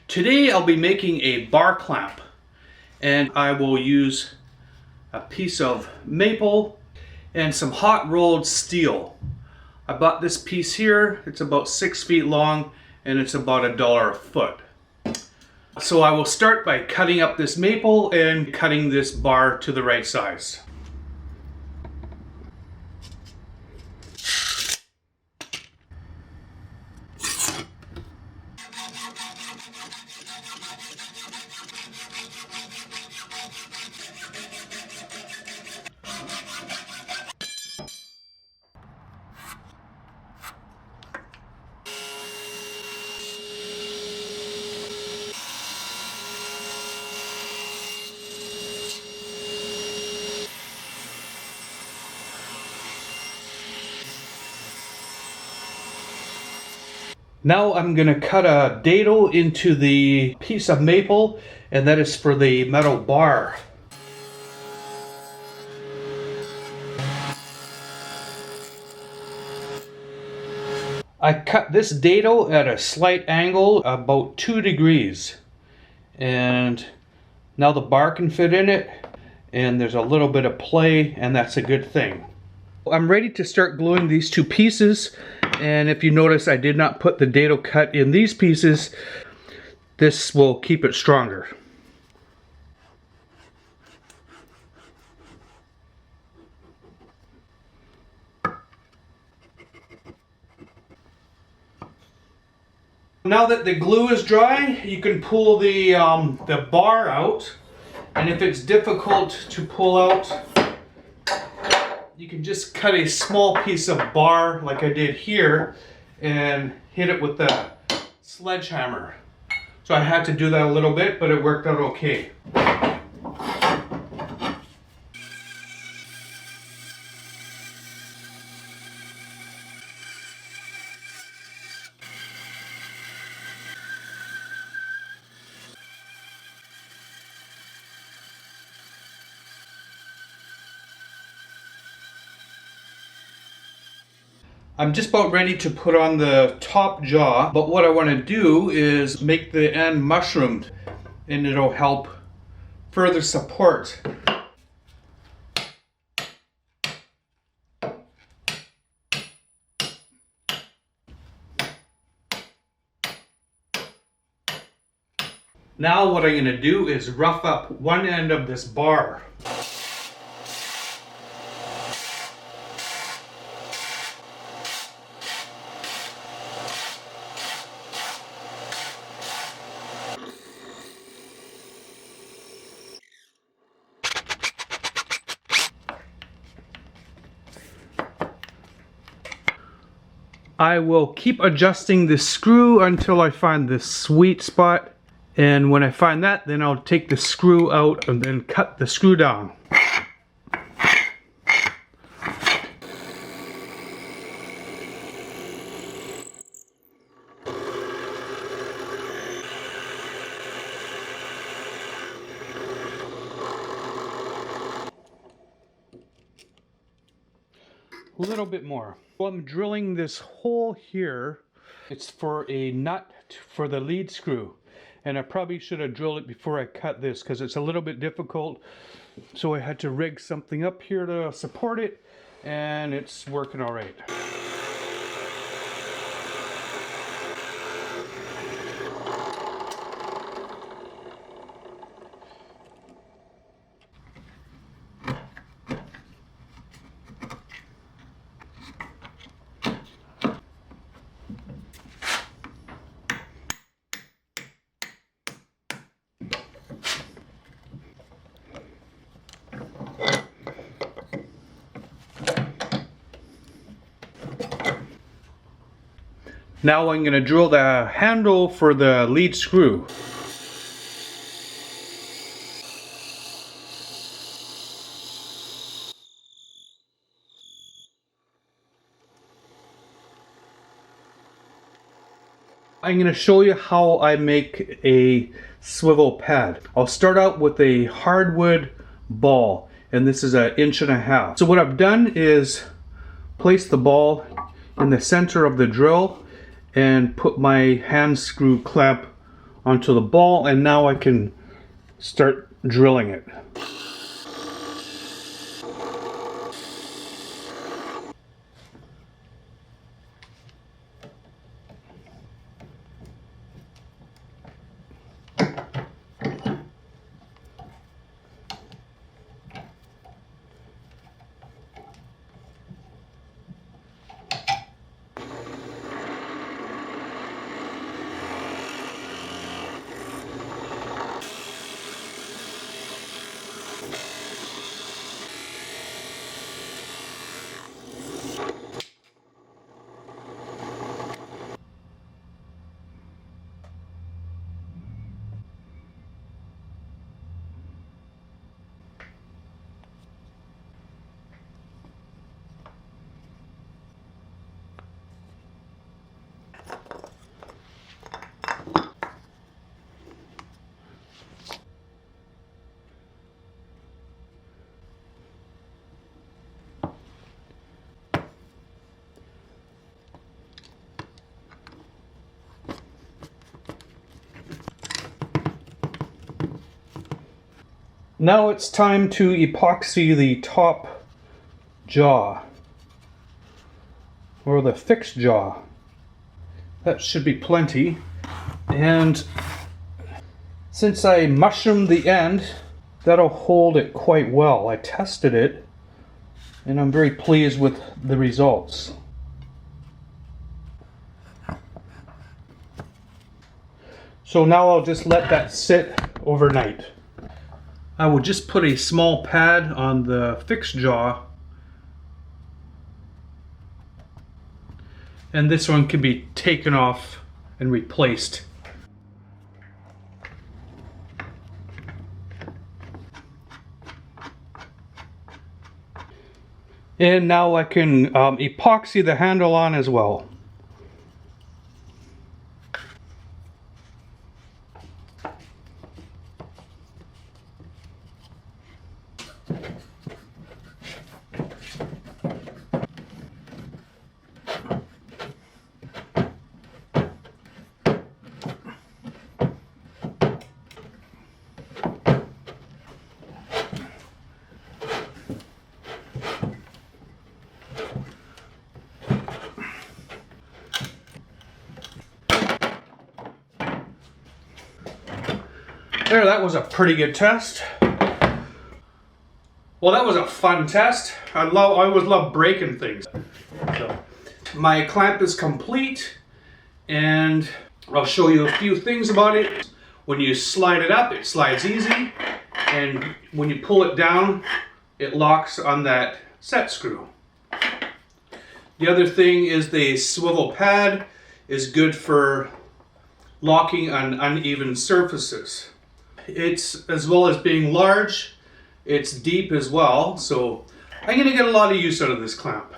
Today I'll be making a bar clamp, and I will use a piece of maple and some hot rolled steel. I bought this piece here. It's about 6 feet long and it's about $1 a foot. So I will start by cutting up this maple and cutting this bar to the right size. Now I'm going to cut a dado into the piece of maple, and that is for the metal bar. I cut this dado at a slight angle, about 2 degrees. And now the bar can fit in it, and there's a little bit of play, and that's a good thing. I'm ready to start gluing these two pieces, and if you notice I did not put the dado cut in these pieces. This will keep it stronger. Now that the glue is dry, you can pull the bar out, and if it's difficult to pull out, you can just cut a small piece of bar like I did here and hit it with the sledgehammer. So I had to do that a little bit, but it worked out okay. I'm just about ready to put on the top jaw, but what I want to do is make the end mushroomed, and it'll help further support. Now what I'm going to do is rough up one end of this bar. I will keep adjusting the screw until I find the sweet spot, and when I find that, then I'll take the screw out and then cut the screw down. A little bit more. Well, I'm drilling this hole here. It's for a nut for the lead screw, and I probably should have drilled it before I cut this because it's a little bit difficult. So I had to rig something up here to support it, and it's working all right. Now I'm going to drill the handle for the lead screw. I'm going to show you how I make a swivel pad. I'll start out with a hardwood ball, and this is 1.5 inches. So what I've done is place the ball in the center of the drill and put my hand screw clamp onto the ball, and now I can start drilling it. Now it's time to epoxy the top jaw, or the fixed jaw. That should be plenty. And since I mushroomed the end, that'll hold it quite well. I tested it, and I'm very pleased with the results. So now I'll just let that sit overnight. I will just put a small pad on the fixed jaw, and this one can be taken off and replaced. And now I can epoxy the handle on as well. There, that was a pretty good test. Well, that was a fun test. I always love breaking things. So, my clamp is complete, and I'll show you a few things about it. When you slide it up, it slides easy, and when you pull it down, it locks on that set screw. The other thing is the swivel pad is good for locking on uneven surfaces. It's, as well as being large, it's deep as well, so I'm going to get a lot of use out of this clamp.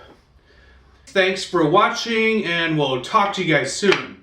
Thanks for watching, and we'll talk to you guys soon.